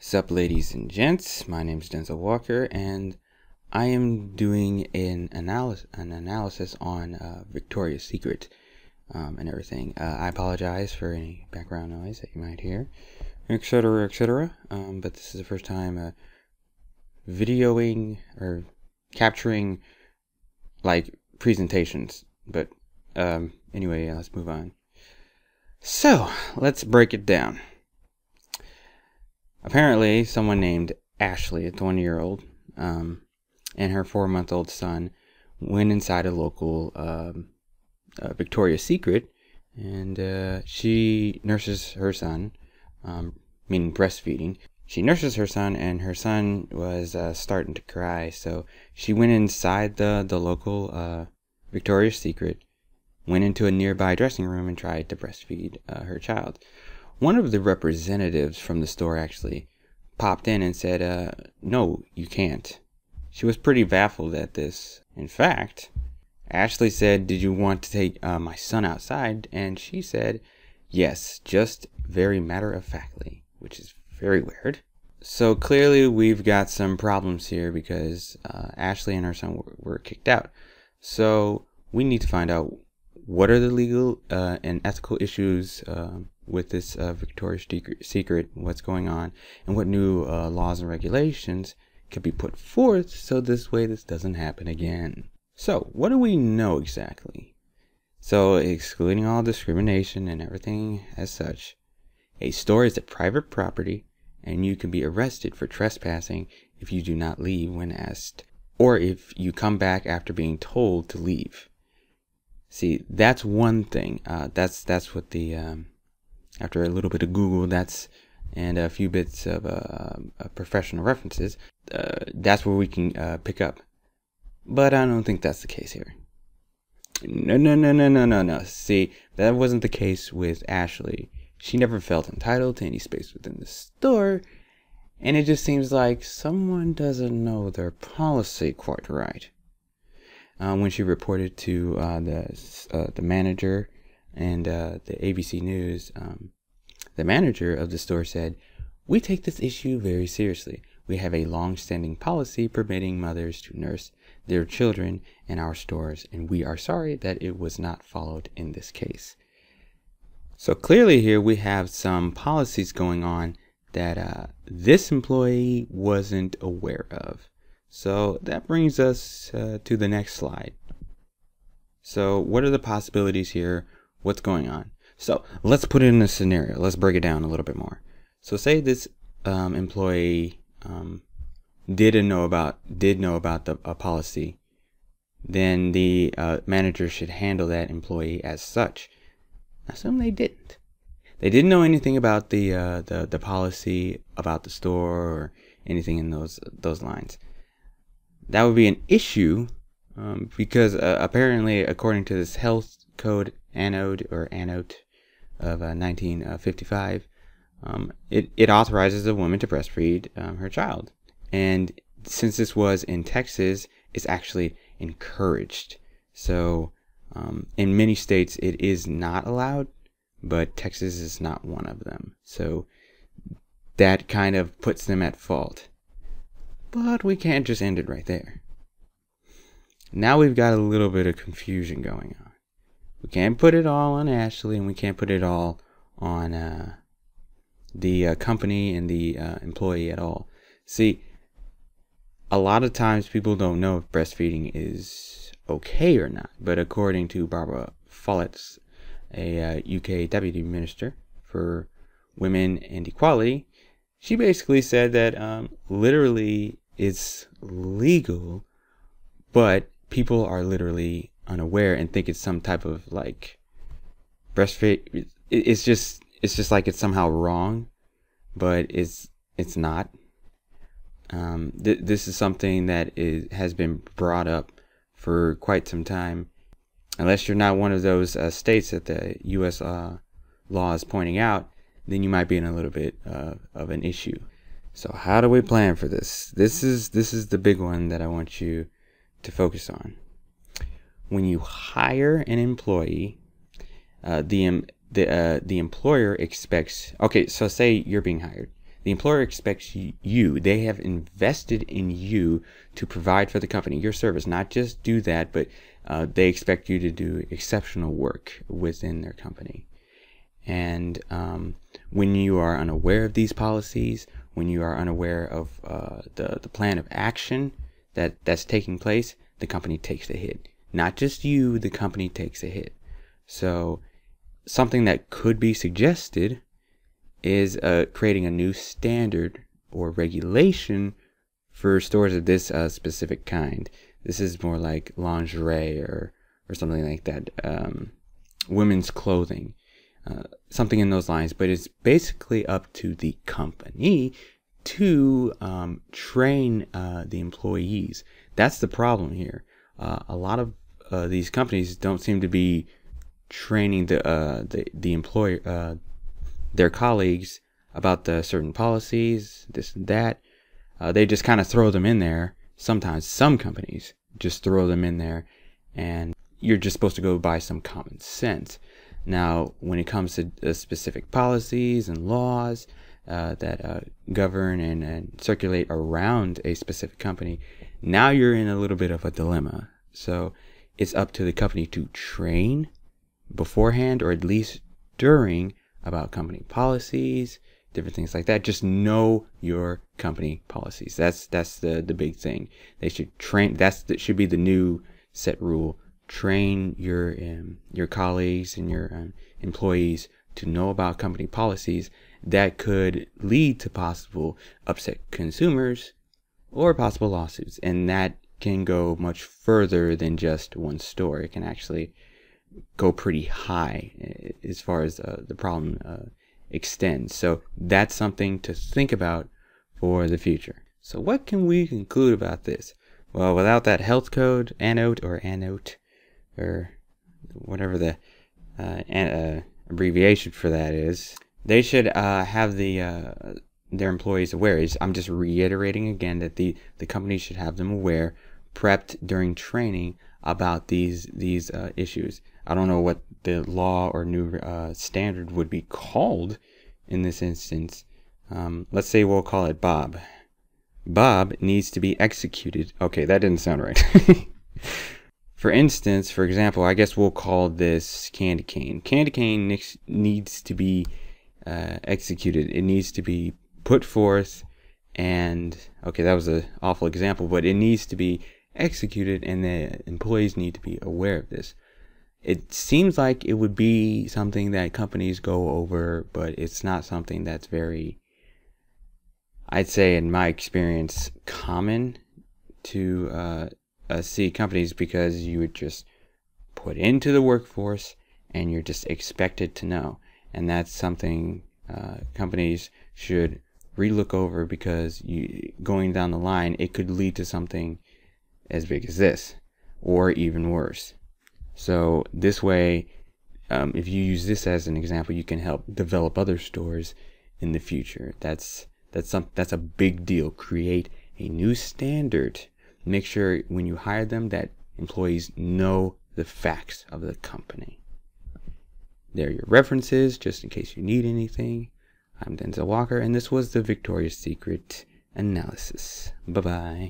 Sup, ladies and gents, my name is Denzel Walker, and I am doing an analysis on Victoria's Secret and everything. I apologize for any background noise that you might hear, etc., etc. But this is the first time videoing or capturing like presentations. But anyway, let's move on. So let's break it down. Apparently, someone named Ashley, a 20-year-old, and her 4-month-old son went inside a local Victoria's Secret, and she nurses her son, meaning breastfeeding. She nurses her son, and her son was starting to cry, so she went inside the local Victoria's Secret, went into a nearby dressing room, and tried to breastfeed her child. One of the representatives from the store actually popped in and said, no, you can't. She was pretty baffled at this. In fact, Ashley said, did you want to take my son outside? And she said, yes, just very matter-of-factly, which is very weird. So clearly we've got some problems here because Ashley and her son were kicked out. So we need to find out what are the legal and ethical issues with this Victoria's Secret, what's going on, and what new laws and regulations could be put forth so this doesn't happen again. So, what do we know exactly? So, excluding all discrimination and everything as such, a store is a private property, and you can be arrested for trespassing if you do not leave when asked, or if you come back after being told to leave. See, that's one thing. That's what the after a little bit of Google, and a few bits of professional references, that's where we can pick up. But I don't think that's the case here. No. See, that wasn't the case with Ashley. She never felt entitled to any space within the store, and it just seems like someone doesn't know their policy quite right. When she reported to the manager and the ABC News, the manager of the store said, "We take this issue very seriously. We have a long-standing policy permitting mothers to nurse their children in our stores, and we are sorry that it was not followed in this case." So clearly here we have some policies going on that this employee wasn't aware of. So that brings us to the next slide. So what are the possibilities here? What's going on? So let's put it in a scenario. Let's break it down a little bit more. So say this employee did know about the policy, then the manager should handle that employee as such. Assume they didn't. They didn't know anything about the policy about the store or anything in those lines. That would be an issue because apparently, according to this health code annote of 1955, it authorizes a woman to breastfeed her child. And since this was in Texas, it's actually encouraged. So in many states, it is not allowed, but Texas is not one of them. So that kind of puts them at fault. But we can't just end it right there. Now we've got a little bit of confusion going on. We can't put it all on Ashley, and we can't put it all on the company and the employee at all. See, a lot of times people don't know if breastfeeding is okay or not. But according to Barbara Follett, a UK Deputy Minister for Women and Equality, she basically said that literally it's legal, but people are literally unaware and think it's some type of like breastfeed. It's just like it's somehow wrong, but it's not. This is something that has been brought up for quite some time. Unless you're not one of those states that the U.S. law is pointing out, then you might be in a little bit of an issue. So how do we plan for this? This is the big one that I want you to focus on. When you hire an employee, the employer expects. Okay, so say you're being hired. The employer expects you, they have invested in you to provide for the company, your service, not just do that, but they expect you to do exceptional work within their company. And when you are unaware of these policies, when you are unaware of the plan of action that's taking place, the company takes the hit. Not just you, the company takes a hit. So something that could be suggested is creating a new standard or regulation for stores of this specific kind. This is more like lingerie or something like that, women's clothing, something in those lines. But it's basically up to the company to train the employees. That's the problem here. A lot of these companies don't seem to be training the employer, their colleagues about the certain policies, this and that. They just kind of throw them in there. Sometimes some companies just throw them in there, and you're just supposed to go by some common sense. Now, when it comes to specific policies and laws that govern and circulate around a specific company, now you're in a little bit of a dilemma. So it's up to the company to train beforehand, or at least during, about company policies, different things like that. Just know your company policies. That's the big thing. They should train. That should be the new set rule. Train your colleagues and your employees to know about company policies that could lead to possible upset consumers or possible lawsuits. And that can go much further than just one store. It can actually go pretty high as far as the problem extends. So that's something to think about for the future. So what can we conclude about this? Well, without that health code, annote, or whatever the abbreviation for that is, they should have their employees aware. I'm just reiterating again that the company should have them aware, prepped during training about these issues. I don't know what the law or new standard would be called in this instance. Let's say we'll call it Bob. Bob needs to be executed. Okay, that didn't sound right. For example, I guess we'll call this candy cane. Candy cane needs to be executed. It needs to be put forth, and okay, that was an awful example, but it needs to be executed, and the employees need to be aware of this. It seems like it would be something that companies go over, but it's not something that's very, I'd say in my experience, common to see companies, because you would just put into the workforce and you're just expected to know. And that's something companies should relook over, because going down the line, it could lead to something as big as this, or even worse. So this way, if you use this as an example, you can help develop other stores in the future. That's a big deal. Create a new standard. Make sure when you hire them that employees know the facts of the company. There are your references, just in case you need anything. I'm Denzel Walker, and this was the Victoria's Secret Analysis. Bye-bye.